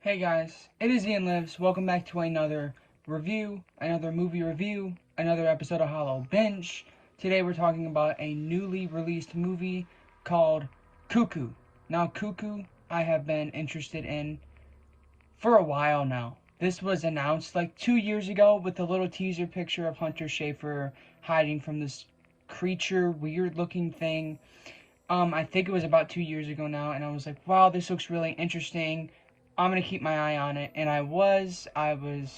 Hey guys, it is Ian Lives. Welcome back to another review, another movie review, another episode of Hollow Bench. Today we're talking about a newly released movie called CUCKOO. Now, CUCKOO, I have been interested in for a while now. This was announced like 2 years ago with a little teaser picture of Hunter Schafer hiding from this creature, weird looking thing. I think it was about 2 years ago now, and I was like, wow, this looks really interesting. I'm gonna keep my eye on it, and I was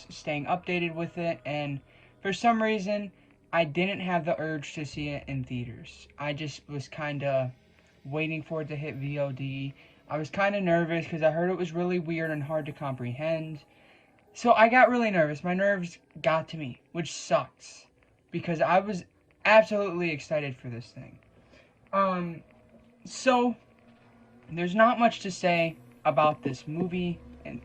staying updated with it, and for some reason, I didn't have the urge to see it in theaters. I just was kind of waiting for it to hit VOD. I was kind of nervous because I heard it was really weird and hard to comprehend. So I got really nervous. My nerves got to me, which sucks because I was absolutely excited for this thing. Um, so there's not much to say about this movie and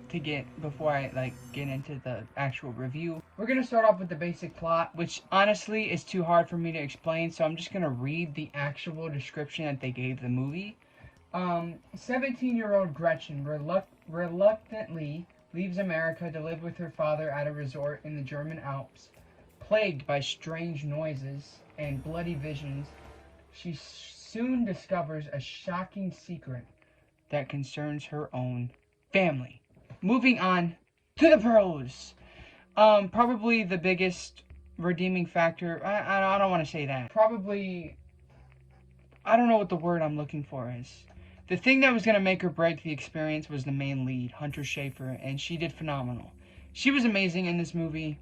to get before I get into the actual review. We're gonna start off with the basic plot, which honestly is too hard for me to explain, so I'm just gonna read the actual description that they gave the movie. 17-year-old Gretchen reluctantly leaves America to live with her father at a resort in the German Alps. Plagued by strange noises and bloody visions, she soon discovers a shocking secret that concerns her own family. Moving on to the pros. Probably the biggest redeeming factor. I don't want to say that. Probably, I don't know what the word I'm looking for is. The thing that was going to make or break the experience was the main lead, Hunter Schafer, and she did phenomenal. She was amazing in this movie.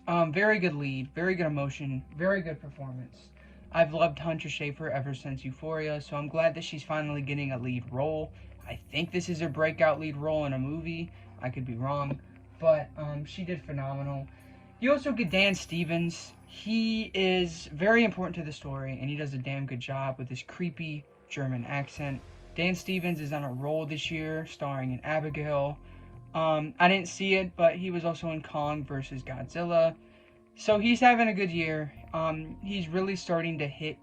Very good lead, very good emotion, very good performance. I've loved Hunter Schafer ever since Euphoria, so I'm glad that she's finally getting a lead role. I think this is her breakout lead role in a movie. I could be wrong, but she did phenomenal. You also get Dan Stevens. He is very important to the story, and he does a damn good job with his creepy German accent. Dan Stevens is on a roll this year, starring in Abigail. I didn't see it, but he was also in Kong vs. Godzilla. So he's having a good year. He's really starting to hit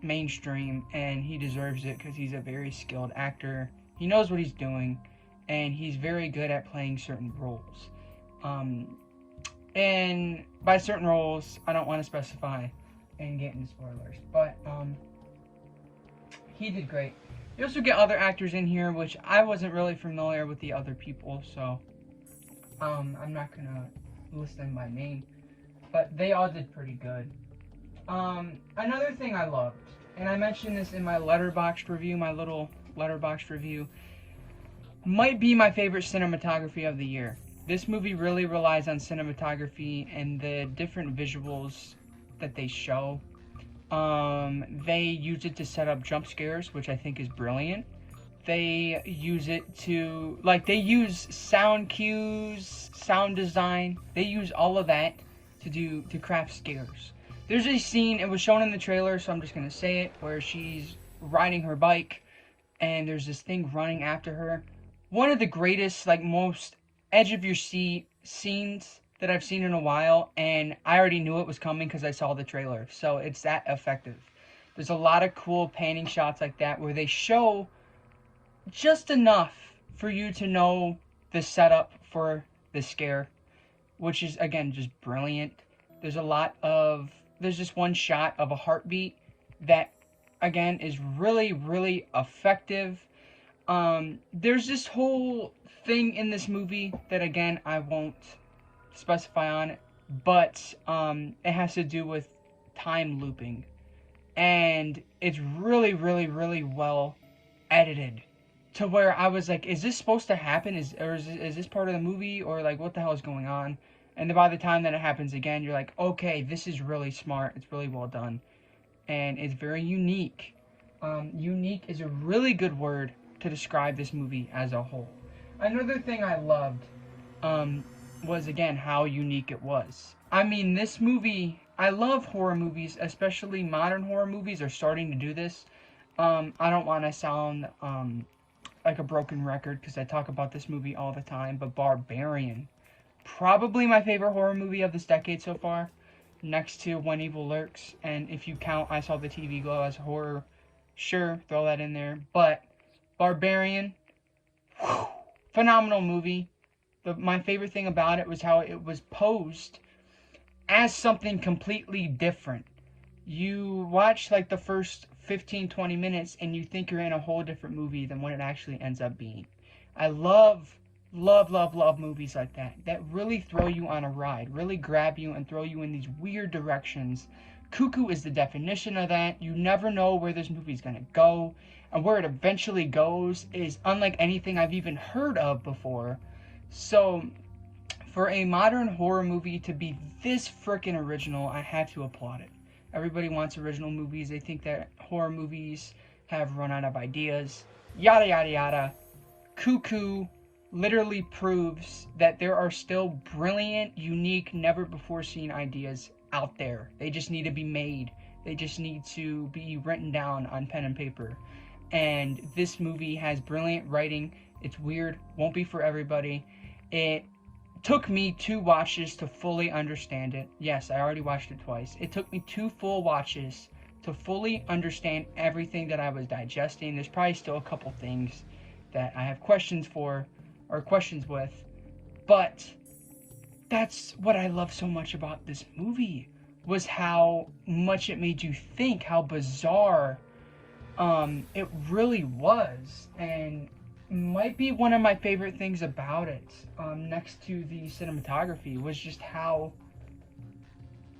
mainstream, and he deserves it because he's a very skilled actor. He knows what he's doing, and he's very good at playing certain roles. And by certain roles, I don't want to specify and get into spoilers, but he did great. You also get other actors in here, which I wasn't really familiar with the other people, so I'm not gonna list them by name, but they all did pretty good. Another thing I loved, and I mentioned this in my Letterboxd review, my little Letterboxd review, might be my favorite cinematography of the year. This movie really relies on cinematography and the different visuals that they show. They use it to set up jump scares, which I think is brilliant. They use it to, they use sound cues, sound design. They use all of that to craft scares. There's a scene, it was shown in the trailer, so I'm just gonna say it, where she's riding her bike, and there's this thing running after her. One of the greatest, most edge of your seat scenes that I've seen in a while, and I already knew it was coming because I saw the trailer, so it's that effective. There's a lot of cool panning shots like that where they show just enough for you to know the setup for the scare, which is, again, just brilliant. There's just one shot of a heartbeat that, again, is really, really effective. There's this whole thing in this movie that, again, I won't specify on, but it has to do with time looping, and it's really, really, really well edited to where I was like, is this supposed to happen? Is this part of the movie, or what the hell is going on? And then by the time that it happens again, you're like, okay, this is really smart. It's really well done, and it's very unique. Unique is a really good word to describe this movie as a whole. Another thing I loved was, again, how unique it was. I mean, this movie, I love horror movies, especially modern horror movies are starting to do this. I don't want to sound like a broken record because I talk about this movie all the time, but Barbarian, probably my favorite horror movie of this decade so far, next to When Evil Lurks, and if you count I Saw the TV Glow as horror, sure, throw that in there, but Barbarian, whew, phenomenal movie. My favorite thing about it was how it was posed as something completely different. You watch like the first 15-20 minutes and you think you're in a whole different movie than what it actually ends up being. I love movies like that really throw you on a ride, really grab you and throw you in these weird directions. Cuckoo is the definition of that. You never know where this movie's gonna go, and where it eventually goes is unlike anything I've even heard of before. So for a modern horror movie to be this freaking original, I have to applaud it. Everybody wants original movies. They think that horror movies have run out of ideas. Yada, yada, yada. Cuckoo literally proves that there are still brilliant, unique, never-before-seen ideas out there. They just need to be made. They just need to be written down on pen and paper. And this movie has brilliant writing. It's weird. Won't be for everybody. It took me 2 watches to fully understand it. Yes, I already watched it twice. It took me 2 full watches to fully understand everything that I was digesting. There's probably still a couple things that I have questions with, but that's what I love so much about this movie, was how much it made you think, how bizarre it really was, and might be one of my favorite things about it, next to the cinematography, was just how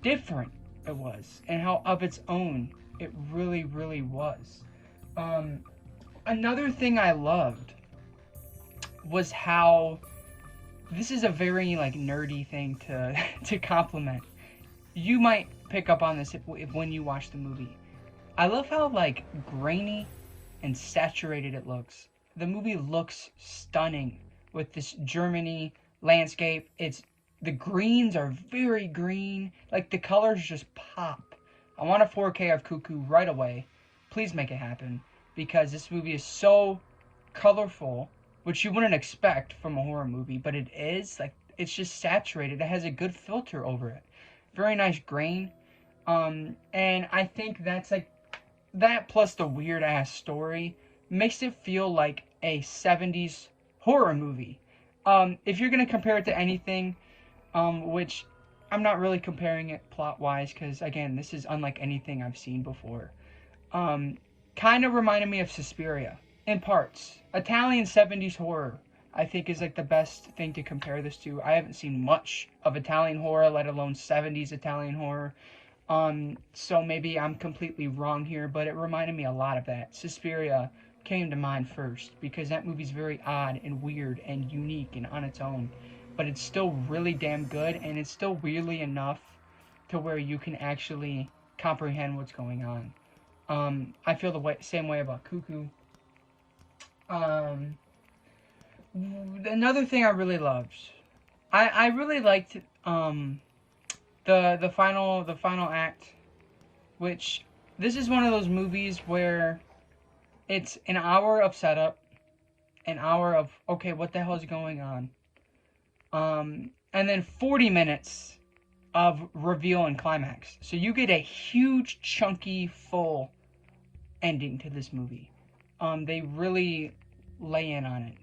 different it was, and how of its own it really, really was. Another thing I loved was how, this is a very like nerdy thing to compliment. You might pick up on this if when you watch the movie. I love how like grainy and saturated it looks. The movie looks stunning with this Germany landscape. The greens are very green. Like the colors just pop. I want a 4K of Cuckoo right away. Please make it happen, because this movie is so colorful, which you wouldn't expect from a horror movie, but it is. Like, it's just saturated. It has a good filter over it. Very nice grain. And I think that's like, that plus the weird ass story makes it feel like a 70s horror movie. If you're gonna compare it to anything, which I'm not really comparing it plot wise, because again, this is unlike anything I've seen before. Kind of reminded me of Suspiria in parts. Italian 70s horror, I think, is like the best thing to compare this to. I haven't seen much of Italian horror, let alone 70s Italian horror. So maybe I'm completely wrong here, but it reminded me a lot of that. Suspiria came to mind first, because that movie's very odd and weird and unique and on its own. But it's still really damn good, and it's still weirdly enough to where you can actually comprehend what's going on. I feel the same way about Cuckoo. Another thing I really loved, I really liked the final act, which this is one of those movies where it's an hour of setup, an hour of okay, what the hell is going on, and then 40 minutes of reveal and climax. So you get a huge, chunky, full ending to this movie. They really lay in on it.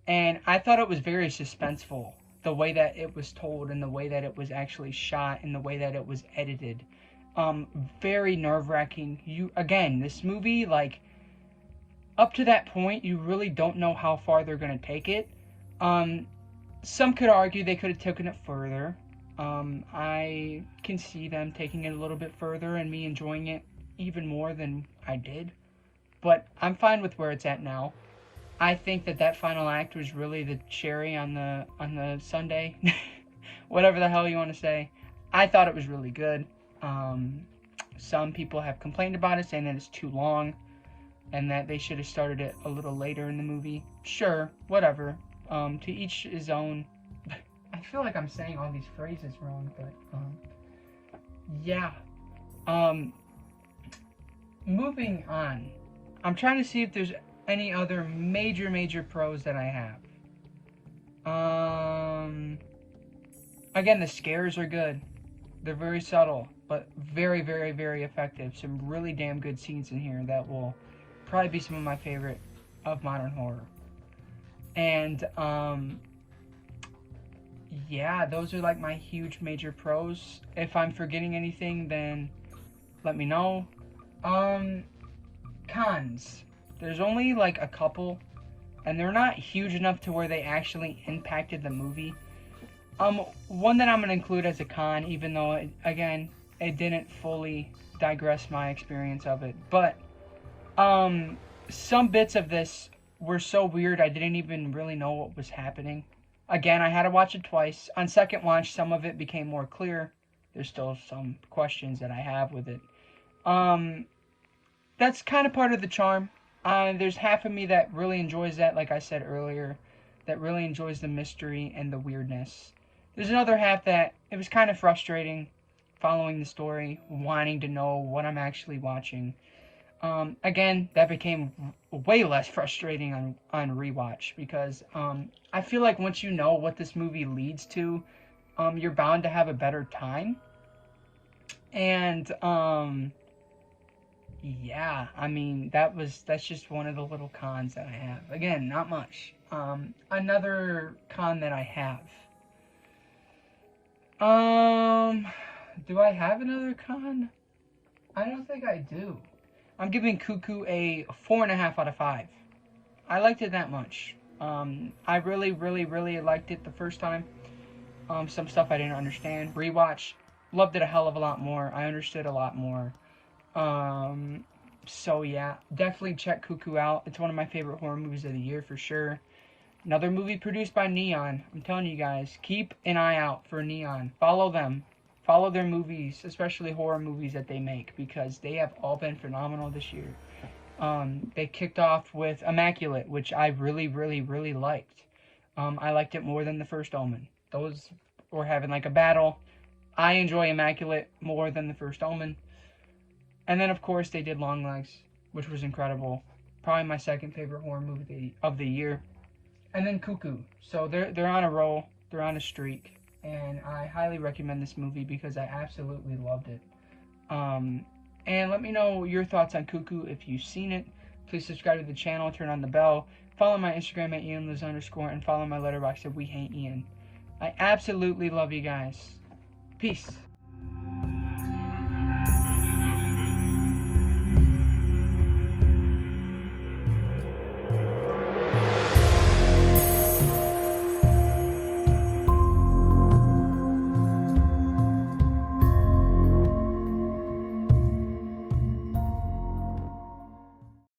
And I thought it was very suspenseful, the way that it was told and the way that it was actually shot and the way that it was edited. Very nerve-wracking. Again, this movie, like, up to that point, you really don't know how far they're going to take it. Some could argue they could have taken it further. I can see them taking it a little bit further and me enjoying it even more than I did. But I'm fine with where it's at now. I think that final act was really the cherry on the sundae. Whatever the hell you want to say. I thought it was really good. Some people have complained about it, saying that it's too long and that they should have started it a little later in the movie. Sure, whatever. To each his own. I feel like I'm saying all these phrases wrong, but yeah. Moving on. I'm trying to see if there's any other major pros that I have. Again, the scares are good. They're very subtle, but very effective. Some really damn good scenes in here that will probably be some of my favorite of modern horror. And yeah, those are like my huge major pros. If I'm forgetting anything, then let me know. Cons. There's only like a couple, and they're not huge enough to where they actually impacted the movie. One that I'm gonna include as a con, even though it didn't fully digress my experience of it, but some bits of this were so weird I didn't even really know what was happening. Again, I had to watch it twice. On second watch, some of it became more clear. There's still some questions that I have with it. That's kind of part of the charm. There's half of me that really enjoys that, like I said earlier, that really enjoys the mystery and the weirdness. There's another half that it was kind of frustrating following the story, wanting to know what I'm actually watching. Again, that became way less frustrating on rewatch because I feel like once you know what this movie leads to, you're bound to have a better time. And yeah, I mean that's just one of the little cons that I have. Again, not much. Another con that I have. Do I have another con? I don't think I do. I'm giving CUCKOO a 4.5 out of 5. I liked it that much. I really, really, really liked it the first time. Some stuff I didn't understand. Rewatch, loved it a hell of a lot more. I understood a lot more. So yeah, definitely check CUCKOO out. It's one of my favorite horror movies of the year for sure. Another movie produced by Neon. I'm telling you guys, keep an eye out for Neon. Follow them. Follow their movies, especially horror movies that they make, because they have all been phenomenal this year. They kicked off with Immaculate, which I really, really, really liked. I liked it more than The First Omen. Those were having like a battle. I enjoy Immaculate more than The First Omen. And then, of course, they did Longlegs, which was incredible. Probably my second favorite horror movie of the year. And then CUCKOO. So they're on a roll. They're on a streak. And I highly recommend this movie because I absolutely loved it. And let me know your thoughts on CUCKOO if you've seen it. Please subscribe to the channel, turn on the bell, follow my Instagram at @IanLiz_, and follow my Letterboxd at wehateian. I absolutely love you guys. Peace.